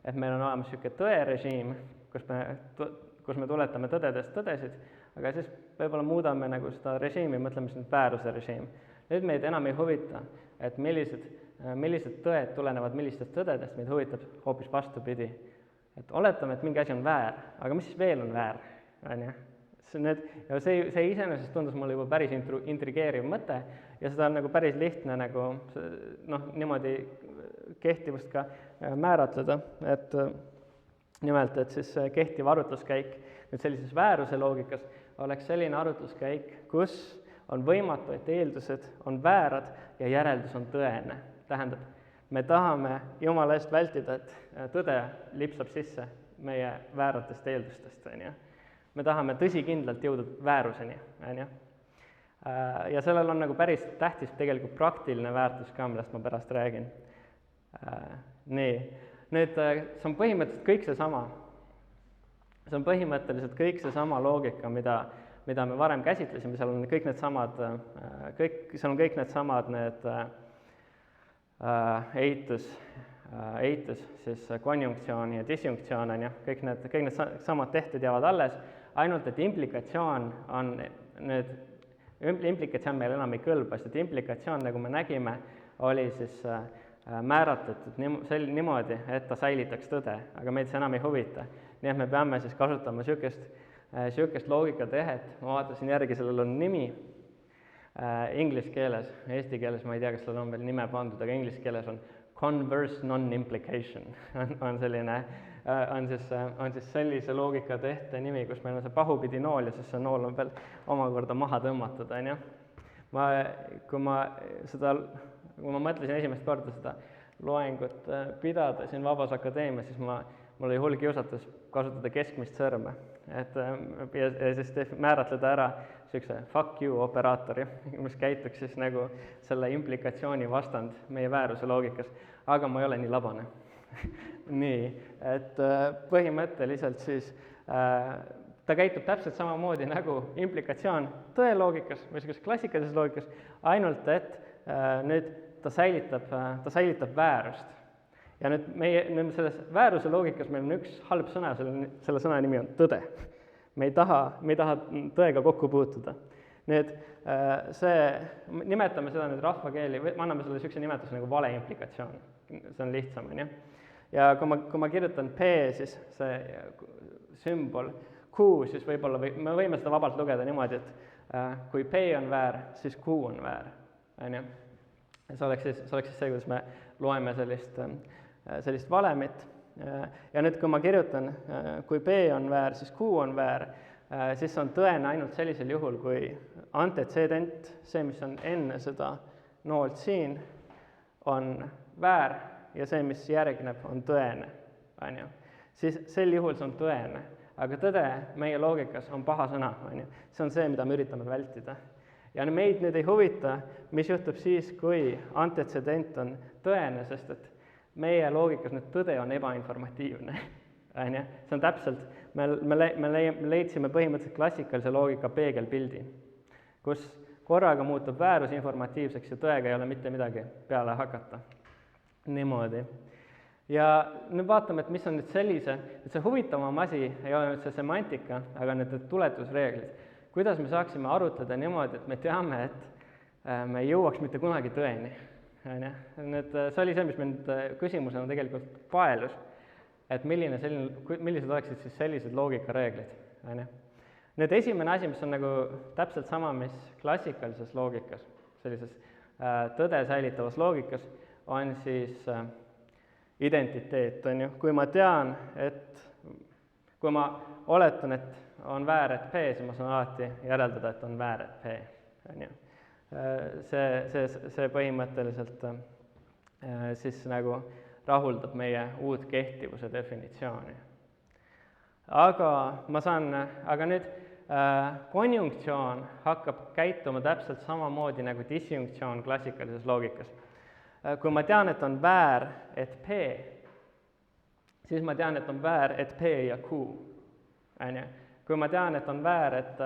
et meil on olemas niisugune tõerežiim, kus me tuletame tõdedest tõdesid, aga siis võib-olla muudame nagu seda režiimi, mõtleme siin vääruse režiim. Nüüd meid enam ei huvita, et millised tõed tulenevad millistest tõdedest, meid huvitab hoopis vastupidi. Et oletame, et mingi asi on väär, aga mis siis veel on väär? See iseenesest tundus mulle juba päris intrigeeriv mõte ja seda on nagu päris lihtne nagu, niimoodi kehtivust ka määratleda. Et nimelt, et siis kehtiv arutluskäik nüüd sellises vääruse loogikas oleks selline arutluskäik, kus on võimatu, et eeldused on väärad ja järeldus on tõene. Tähendab, me tahame jumala eest vältida, et tõde lipsab sisse meie vääratest eeldustest. Me tahame tõsikindlalt jõuda vääruseni. Ja sellel on nagu päris tähtis tegelikult praktiline väärtus ka, millest ma pärast räägin. Nii, nüüd see on põhimõtteliselt kõik seesama. See on põhimõtteliselt kõik seesama loogika, mida me varem käsitlesime, seal on kõik needsamad eitus, siis konjunktsioon ja disjunktsioon on, kõik need samad tehted jäävad alles, ainult et implikatsioon meil enam ei kõlba, sest implikatsioon, nagu me nägime, oli siis määratletud niimoodi, et ta säilitaks tõde, aga meid see enam ei huvita. Nii et me peame siis kasutama niisugust loogikatehet, ma vaatasin järgi, sellel on nimi inglise keeles, eesti keeles ma ei tea, kas sellel on veel nime pandud, aga inglise keeles on converse non-implication, on siis sellise loogikatehte nimi, kus meil on see pahupidi nool ja siis see nool on veel omakorda maha tõmmatud. Kui ma mõtlesin esimest korda seda loengut pidada siin Vabas Akadeemias, siis mul oli hull kiusatus kasutada keskmist sõrme, ja siis määratleda ära niisuguse fuck you operaatori, mis käituks siis nagu selle implikatsiooni vastand meie vääruse loogikas, aga ma ei ole nii labane. Nii, et põhimõtteliselt siis ta käitub täpselt samamoodi nagu implikatsioon tõe loogikas või niisuguses klassikalises loogikas, ainult et nüüd ta säilitab väärust. Ja nüüd selles vääruse loogikas meil on üks halb sõna, selle sõna nimi on tõde. Me ei taha tõega kokku puutuda. Nüüd nimetame seda nüüd rahvakeeli, või anname selle niisuguse nimetuse nagu valeimplikatsioon. See on lihtsam, on ju. Ja kui ma kirjutan P, siis see sümbol Q, siis võib-olla me võime seda vabalt lugeda niimoodi, et kui P on väär, siis Q on väär. See oleks siis see, kuidas me loeme sellist valemit. Ja nüüd, kui ma kirjutan, kui P on väär, siis Q on väär, siis on tõene ainult sellisel juhul, kui antecedent, see, mis on enne seda noolt siin, on väär ja see, mis järgneb, on tõene. Siis sel juhul see on tõene, aga tõde meie loogikas on paha sõna. See on see, mida me üritame vältida. Ja meid nüüd ei huvita, mis juhtub siis, kui antecedent on tõene, sest et meie loogikas nüüd tõde on ebainformatiivne. on ju. See on täpselt, me leidsime põhimõtteliselt klassikalise loogika peegelpildi, kus korraga muutub väärus informatiivseks ja tõega ei ole mitte midagi peale hakata. Niimoodi. Ja nüüd vaatame, et mis on nüüd sellise, et see huvitavam asi ei ole nüüd see semantika, aga need tuletusreeglid. Kuidas me saaksime arutleda niimoodi, et me teame, et me ei jõuaks mitte kunagi tõeni. See oli see, mis mind küsimusena tegelikult paelus, et millised oleksid siis sellised loogikareeglid. Nüüd esimene asi, mis on nagu täpselt sama, mis klassikalises loogikas, sellises tõde säilitavas loogikas, on siis identiteet, on ju. Kui ma tean, kui ma oletan, et on väär, et P, siis ma saan alati järeldada, et on väär, et P, on ju. See põhimõtteliselt siis nagu rahuldab meie uut kehtivuse definitsiooni. Aga nüüd konjunktsioon hakkab käituma täpselt samamoodi nagu disjunktsioon klassikalises loogikas. Kui ma tean, et on väär, et P, siis ma tean, et on väär, et P ja Q. Kui ma tean, et on väär, et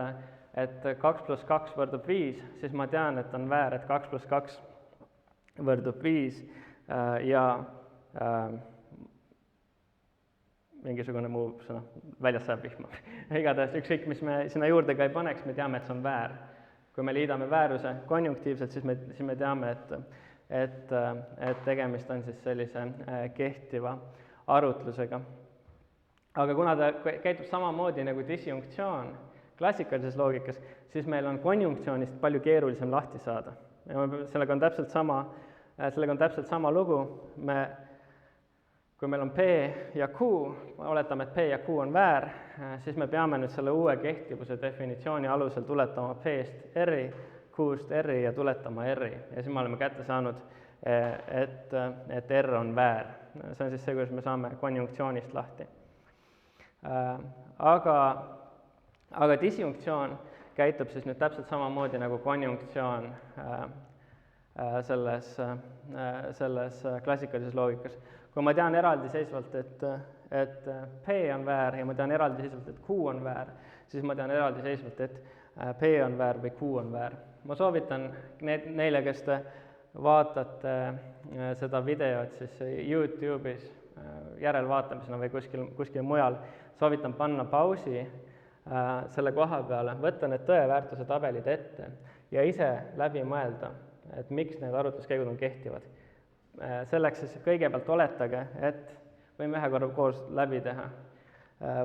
2 + 2 võrdub 5, siis ma tean, et on väär, et 2 + 2 võrdub 5 ja mingisugune muu sõna, väljast sajab vihma. Igatahes ükskõik, mis me sinna juurde ka ei paneks, me teame, et see on väär. Kui me liidame vääruse konjunktiivselt, siis me teame, et tegemist on siis sellise kehtiva arutlusega. Aga kuna ta käitub samamoodi nagu disjunktsioon klassikalises loogikas, siis meil on konjunktsioonist palju keerulisem lahti saada. Sellega on täpselt sama lugu. Kui meil on P ja Q, oletame, et P ja Q on väär, siis me peame nüüd selle uue kehtivuse definitsiooni alusel tuletama P-st R-i, Q-st R-i ja tuletama R-i. Ja siis me oleme kätte saanud, et R on väär. See on siis see, kuidas me saame konjunktsioonist lahti. Aga disjunktsioon käitub siis nüüd täpselt samamoodi nagu konjunktsioon selles klassikalises loogikas. Kui ma tean eraldiseisvalt, et P on väär ja ma tean eraldiseisvalt, et Q on väär, siis ma tean eraldiseisvalt, et P on väär või Q on väär. Ma soovitan neile, kes te vaatate seda videot siis YouTube'is järelvaatamisena või kuskil mujal, soovitan panna pausi selle koha peale, võtta need tõeväärtuse tabelid ette ja ise läbi mõelda, et miks need arutluskäigud on kehtivad. Selleks siis kõigepealt oletage, et võime ühe korra koos läbi teha.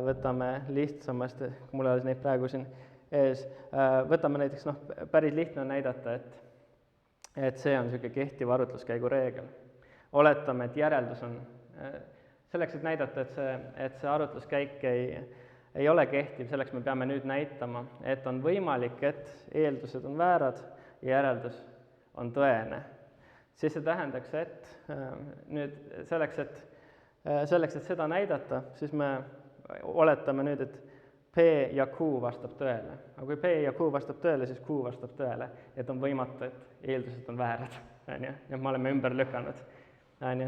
Võtame lihtsamast, mul ei ole neid praegu siin ees, võtame näiteks, päris lihtne on näidata, et see on niisugune kehtiv arutluskäigu reegel. Oletame, et järeldus on, selleks, et näidata, et see arutluskäik ei ole kehtiv, selleks me peame nüüd näitama, et on võimalik, et eeldused on väärad ja järeldus on tõene. Siis see tähendaks, et nüüd selleks, et seda näidata, siis me oletame nüüd, et P ja Q vastab tõele. Aga kui P ja Q vastab tõele, siis Q vastab tõele, et on võimatu, et eeldused on väärad. Ja me oleme ümber lükanud.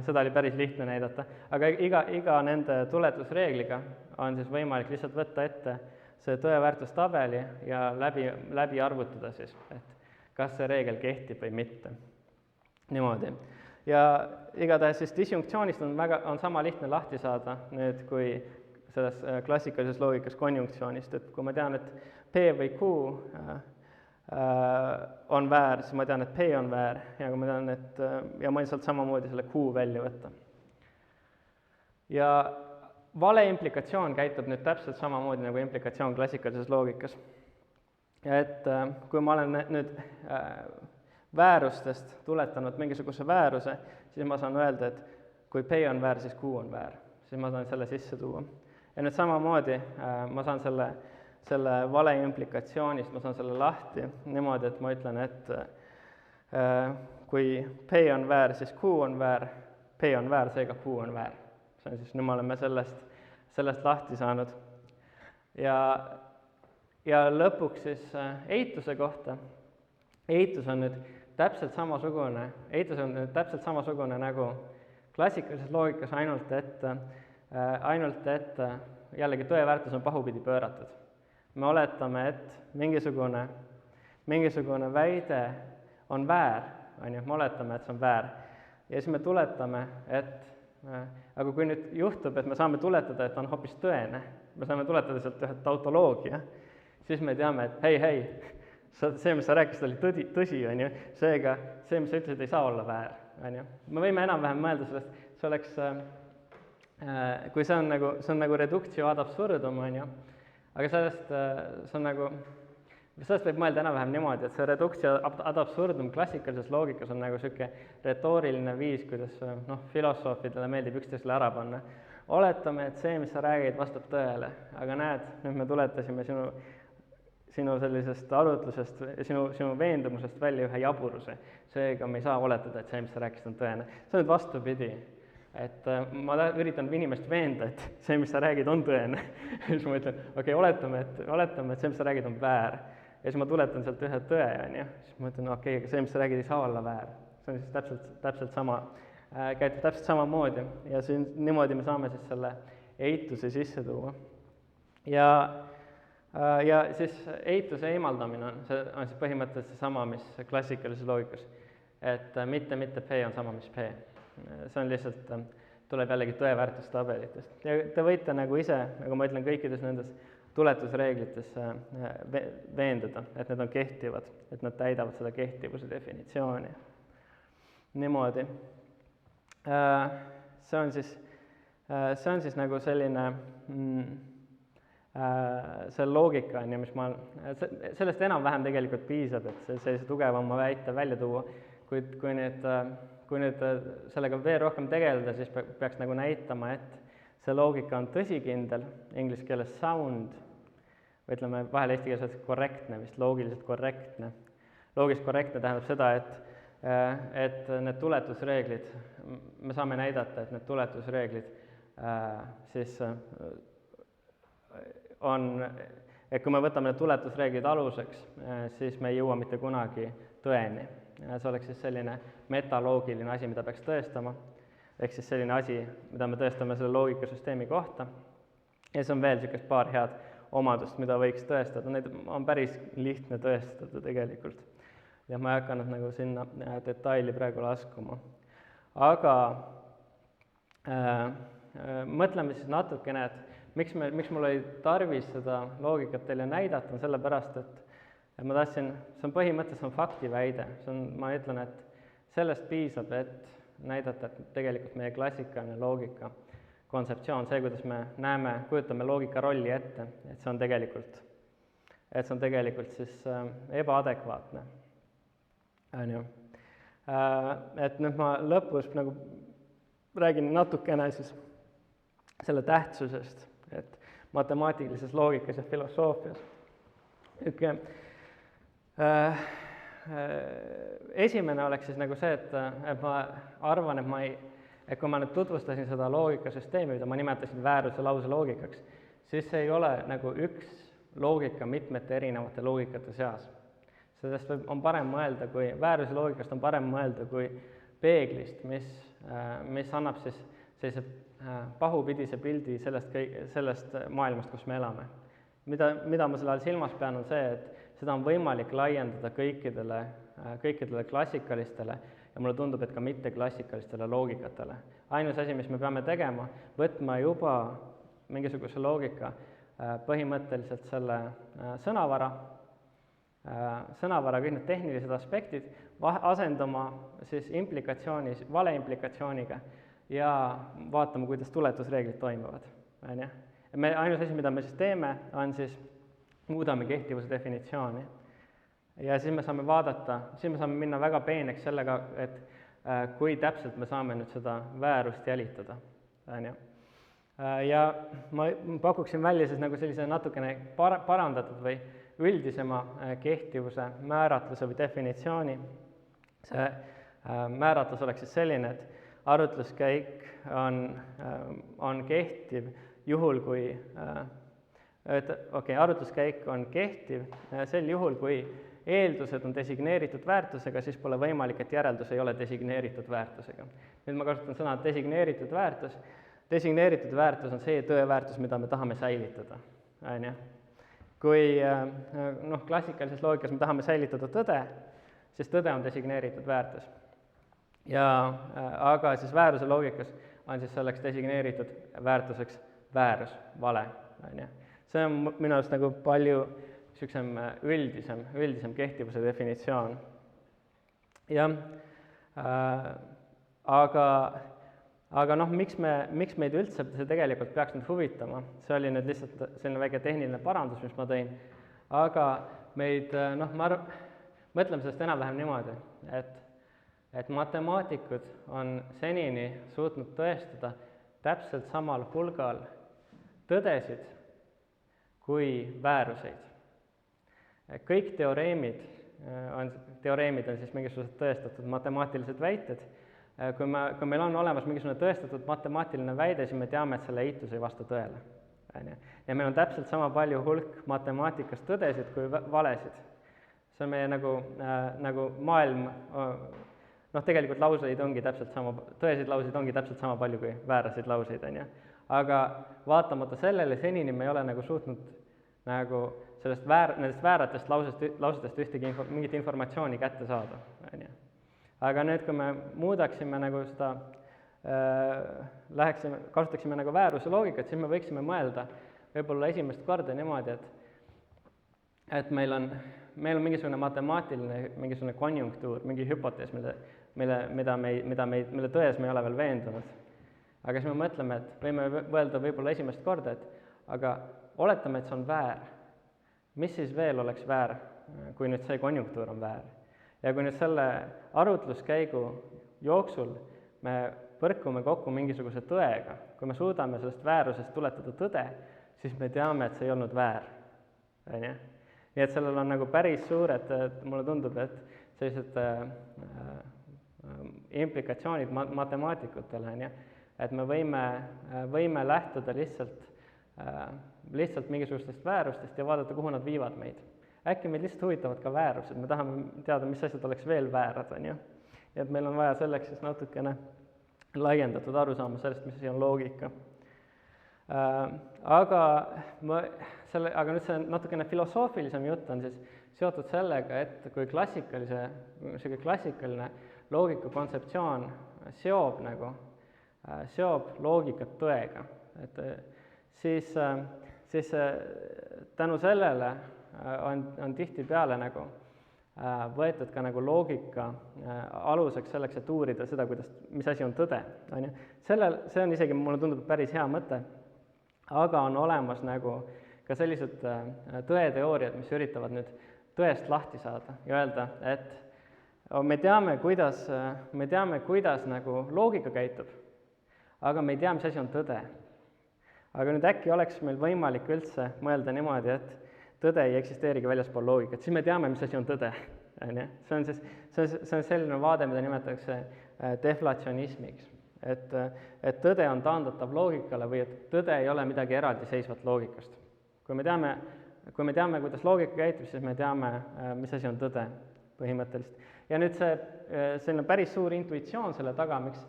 Seda oli päris lihtne näidata. Aga iga nende tuletusreegliga on siis võimalik lihtsalt võtta ette see tõeväärtustabeli ja läbi arvutada siis, et kas see reegel kehtib või mitte. Niimoodi. Ja igatahes siis disjunktsioonist on sama lihtne lahti saada nüüd kui selles klassikalises loogikas konjunktsioonist, et kui ma tean, et P või Q on väär, siis ma tean, et P on väär ja kui ma tean, ja ma võin sealt samamoodi selle Q välja võtta. Ja valeimplikatsioon käitub nüüd täpselt samamoodi nagu implikatsioon klassikalises loogikas. Et kui ma olen nüüd väärustest tuletanud mingisuguse vääruse, siis ma saan öelda, et kui P on väär, siis Q on väär. Siis ma saan selle sisse tuua. Ja nüüd samamoodi ma saan selle valeimplikatsioonist, ma saan selle lahti niimoodi, et ma ütlen, et kui P on väär, siis Q on väär, P on väär, seega Q on väär. See on siis, nüüd me oleme sellest lahti saanud. Ja lõpuks siis eituse kohta. Eitus on nüüd täpselt samasugune nagu klassikalises loogikas, ainult et ainult et jällegi tõe väärtus on pahupidi pööratud. Me oletame, et mingisugune väide on väär, on ju, me oletame, et see on väär. Ja siis me tuletame, aga kui nüüd juhtub, et me saame tuletada, et on hoopis tõene, me saame tuletada sealt ühe tautoloogia, siis me teame, et hei, see, mis sa rääkisid, oli tõsi, on ju, seega see, mis sa ütlesid, ei saa olla väär, on ju. Me võime enam-vähem mõelda sellest, see oleks, kui see on nagu reductio ad absurdum, on ju, aga sellest võib mõelda enam-vähem niimoodi, et see reductio ad absurdum klassikalises loogikas on nagu niisugune retooriline viis, kuidas filosoofidele meeldib üksteisele ära panna. Oletame, et see, mis sa räägid, vastab tõele, aga näed, nüüd me tuletasime sinu sellisest arutlusest, sinu veendumusest välja ühe jaburuse. Seega me ei saa oletada, et see, mis sa rääkisid, on tõene. See on nüüd vastupidi. Et ma üritan inimest veenda, et see, mis sa räägid, on tõene. Siis ma ütlen, okei, oletame, et see, mis sa räägid, on väär. Ja siis ma tuletan sealt ühe tõe, on ju. Siis ma ütlen, okei, aga see, mis sa räägid, ei saa olla väär. See on siis täpselt sama, käitub täpselt samamoodi. Ja niimoodi me saame siis selle eituse sisse tuua. Ja siis eituse eemaldamine on siis põhimõtteliselt sama, mis klassikalises loogikas. Et mitte P on sama, mis P. See on lihtsalt, tuleb jällegi tõeväärtustabelitest. Ja te võite nagu ise, nagu ma ütlen, kõikides nendes tuletusreeglites veenduda, et need on kehtivad, et nad täidavad seda kehtivuse definitsiooni. Niimoodi. See on siis nagu selline see loogika, mis sellest enam-vähem tegelikult piisab, et sellise tugevama väite välja tuua, kui nüüd sellega veel rohkem tegeleda, siis peaks nagu näitama, et see loogika on tõsikindel, inglise keeles sound, või ütleme vahel eesti keeles korrektne, vist loogiliselt korrektne. Loogiliselt korrektne tähendab seda, et need tuletusreeglid, me saame näidata, et need tuletusreeglid siis et kui me võtame need tuletusreeglid aluseks, siis me ei jõua mitte kunagi tõeni. See oleks siis selline metaloogiline asi, mida peaks tõestama, ehk siis selline asi, mida me tõestame selle loogikasüsteemi kohta. Ja see on veel niisugust paar head omadust, mida võiks tõestada. Neid on päris lihtne tõestada tegelikult. Ja ma ei hakanud nagu sinna detaili praegu laskuma. Aga mõtleme siis natukene, et miks mul oli tarvis seda loogikat teile näidata, on sellepärast, et ma tahtsin, see on põhimõtteliselt on faktiväide. Ma ütlen, et sellest piisab, et näidata, et tegelikult meie klassikaline loogika kontseptsioon, see, kuidas me kujutame loogika rolli ette, et see on tegelikult siis ebaadekvaatne. Et nüüd ma lõpus nagu räägin natukene siis selle tähtsusest, et matemaatilises loogikas ja filosoofias. Esimene oleks siis nagu see, et ma arvan, et kui ma nüüd tutvustasin seda loogikasüsteemi, mida ma nimetasin vääruse lause loogikaks, siis see ei ole nagu üks loogika mitmete erinevate loogikate seas. Sellest on parem mõelda, kui vääruse loogikast on parem mõelda kui peeglist, mis annab siis sellise pahupidise pildi sellest maailmast, kus me elame. Mida ma selle all silmas pean, on see, et seda on võimalik laiendada kõikidele klassikalistele ja mulle tundub, et ka mitteklassikalistele loogikatele. Ainus asi, mis me peame tegema, võtma juba mingisuguse loogika põhimõtteliselt selle sõnavara, kõik need tehnilised aspektid, asendama siis implikatsioonis valeimplikatsiooniga ja vaatama, kuidas tuletusreeglid toimuvad. Ainus asi, mida me siis teeme, on siis muudame kehtivuse definitsiooni. Ja siis me saame vaadata, siis me saame minna väga peeneks sellega, et kui täpselt me saame nüüd seda väärust jälitada. Ja ma pakuksin välja siis nagu sellise natukene parandatud või üldisema kehtivuse määratluse või definitsiooni. See määratlus oleks siis selline, et arutluskäik on kehtiv juhul, kui arutluskäik on kehtiv sel juhul, kui eeldused on designeeritud väärtusega, siis pole võimalik, et järeldus ei ole designeeritud väärtusega. Nüüd ma kasutan sõna designeeritud väärtus, designeeritud väärtus on see tõeväärtus, mida me tahame säilitada, on ju. Kui klassikalises loogikas me tahame säilitada tõde, siis tõde on designeeritud väärtus. Aga siis vääruse loogikas on siis selleks designeeritud väärtuseks väärus, vale, on ju. See on minu arust nagu palju üldisem kehtivuse definitsioon. Jah, aga miks meid üldse see tegelikult peaks nüüd huvitama? See oli nüüd lihtsalt selline väike tehniline parandus, mis ma tõin. Aga meid, mõtleme sellest enam-vähem niimoodi, et matemaatikud on senini suutnud tõestada täpselt samal hulgal tõdesid kui vääruseid. Kõik teoreemid on siis mingisugused tõestatud matemaatilised väited. Kui meil on olemas mingisugune tõestatud matemaatiline väide, siis me teame, et selle eitus ei vasta tõele. Ja meil on täpselt sama palju hulk matemaatikas tõdesid kui valesid. See on meie nagu maailm, tegelikult lauseid ongi täpselt sama, tõesid lauseid ongi täpselt sama palju kui vääraseid lauseid, on ju. Aga vaatamata sellele senini me ei ole nagu suutnud nagu nendest vääratest lausetest mingit informatsiooni kätte saada, on ju. Aga nüüd, kui me muudaksime nagu seda, kasutaksime nagu vääruse loogikat, siis me võiksime mõelda võib-olla esimest korda niimoodi, et meil on mingisugune matemaatiline, mingisugune konjunktuur, mingi hüpotees, mille tões me ei ole veel veendunud. Aga siis me mõtleme, et võime mõelda võib-olla esimest korda, et aga oletame, et see on väär. Mis siis veel oleks väär, kui nüüd see konjunktuur on väär? Ja kui nüüd selle arutluskäigu jooksul me põrkume kokku mingisuguse tõega, kui me suudame sellest väärusest tuletada tõde, siis me teame, et see ei olnud väär. Nii et sellel on nagu päris suured, mulle tundub, et sellised implikatsioonid matemaatikutele, et me võime lähtuda lihtsalt mingisugustest väärustest ja vaadata, kuhu nad viivad meid. Äkki meid lihtsalt huvitavad ka väärused, me tahame teada, mis asjad oleks veel väärad, on ju. Ja et meil on vaja selleks siis natukene laiendatud arusaama sellest, mis asi on loogika. Aga nüüd see natukene filosoofilisem jutt on siis seotud sellega, et kui klassikaline loogika kontseptsioon seob loogikat tõega, siis tänu sellele on tihtipeale võetud ka loogika aluseks selleks, et uurida seda, mis asi on tõde. See on isegi, mulle tundub, päris hea mõte, aga on olemas ka sellised tõeteooriad, mis üritavad nüüd tõest lahti saada ja öelda, et me teame, kuidas loogika käitub, aga me ei tea, mis asi on tõde. Aga nüüd äkki oleks meil võimalik üldse mõelda niimoodi, et tõde ei eksisteerigi väljaspool loogikat, siis me teame, mis asi on tõde. See on selline vaade, mida nimetatakse deflatsionismiks, et tõde on taandatav loogikale või et tõde ei ole midagi eraldiseisvat loogikast. Kui me teame, kuidas loogika käitub, siis me teame, mis asi on tõde põhimõtteliselt. Ja nüüd selline päris suur intuitsioon selle taga, miks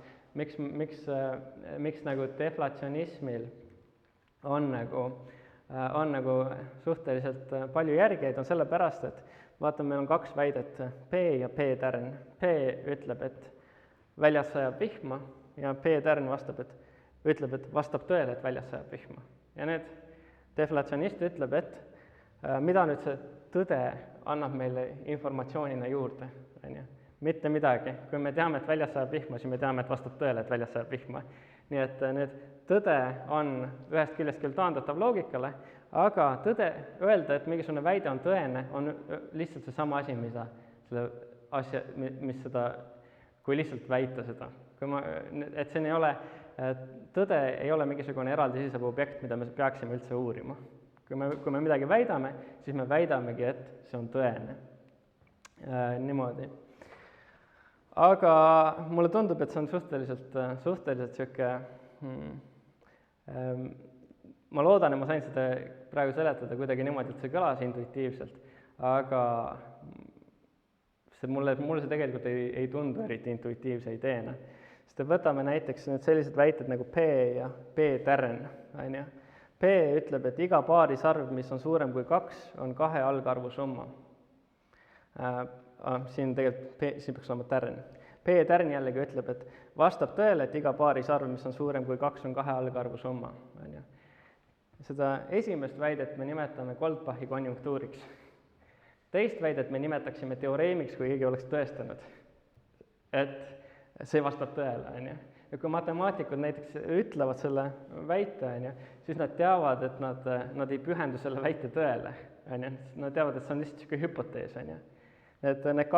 deflatsionismil on suhteliselt palju järgijaid, on sellepärast, et vaatame, meil on kaks väidet, P ja P-tärn. P ütleb, et väljas sajab vihma ja P-tärn ütleb, et vastab tõele, et väljas sajab vihma. Ja nüüd deflatsionist ütleb, et mida nüüd see tõde annab meile informatsioonina juurde. Mitte midagi. Kui me teame, et väljas sajab vihma, siis me teame, et vastab tõele, et väljas sajab vihma. Nii et nüüd tõde on ühest küljest küll taandatav loogikale, aga öelda, et mingisugune väide on tõene, on lihtsalt see sama asi, kui lihtsalt väita seda. Et see ei ole, tõde ei ole mingisugune eraldiseisev objekt, mida me peaksime üldse uurima. Kui me midagi väidame, siis me väidamegi, et see on tõene. Niimoodi. Aga mulle tundub, et see on suhteliselt sihuke, ma loodan, et ma sain seda praegu seletada kuidagi niimoodi, et see kõlas intuitiivselt, aga mulle see tegelikult ei tundu eriti intuitiivse ideena, Sest võtame näiteks nüüd sellised väited nagu P ja P-tärn, on ju. P ütleb, et iga paarisarv, mis on suurem kui 2, on 2 algarvu summa. Siin tegelikult siin peaks olema tärn. P-tärn jällegi ütleb, et vastab tõele, et iga paarisarv, mis on suurem kui 2, on 2 algarvu summa. On ju. Seda esimest väidet me nimetame Goldbachi konjunktuuriks. Teist väidet me nimetaksime teoreemiks, kui keegi oleks tõestanud, et see vastab tõele, on ju. Ja kui matemaatikud näiteks ütlevad selle väite, on ju, siis nad teavad, et nad ei pühendu selle väite tõele, on ju. Nad teavad, et see on lihtsalt niisugune hüpotees, on ju. Et need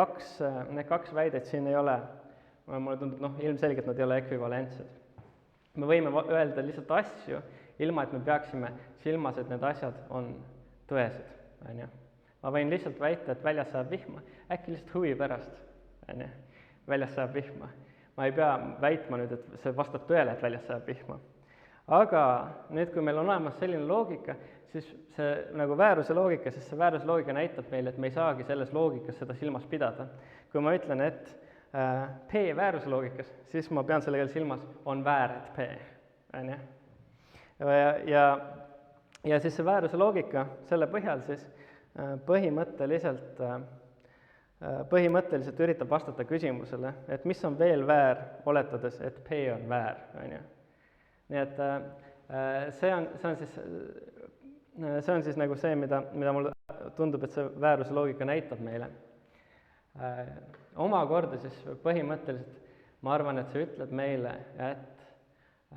kaks väidet siin ei ole, mulle tundub, ilmselgelt nad ei ole ekvivalentsed. Me võime öelda lihtsalt asju, ilma et me peaksime silmas, et need asjad on tõesed, on ju. Ma võin lihtsalt väita, et väljas sajab vihma, äkki lihtsalt huvi pärast, on ju. Väljas sajab vihma. Ma ei pea väitma nüüd, et see vastab tõele, et väljas sajab vihma. Aga nüüd, kui meil on olemas selline loogika, siis see nagu vääruse loogika, siis see vääruse loogika näitab meile, et me ei saagi selles loogikas seda silmas pidada. Kui ma ütlen, et P vääruse loogikas, siis ma pean sellega silmas, on väär, et P. On ju? Ja siis see vääruse loogika, selle põhjal siis põhimõtteliselt üritab vastata küsimusele, et mis on veel väär, oletades, et P on väär. On ju. Nii et see on siis nagu see, mida mulle tundub, et see vääruse loogika näitab meile. Omakorda siis põhimõtteliselt ma arvan, et see ütleb meile, et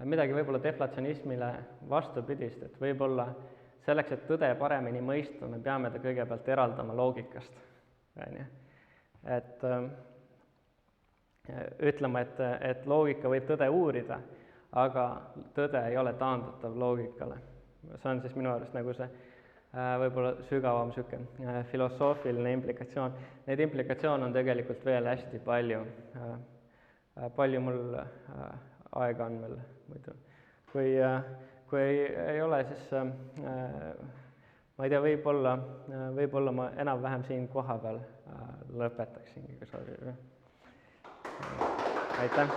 midagi võib-olla deflatsionismile vastupidist, et võib-olla selleks, et tõde paremini mõista, me peame ta kõigepealt eraldama loogikast. On ju. Et ütlema, et loogika võib tõde uurida, aga tõde ei ole taandatav loogikale. See on siis minu arust nagu see võib-olla sügavam filosoofiline implikatsioon. Neid implikatsioone on tegelikult veel hästi palju. Palju mul aega on veel muidu. Kui ei ole, siis ma ei tea, võib-olla ma enam-vähem siin koha peal lõpetaksingi, kui sobib. Aitäh!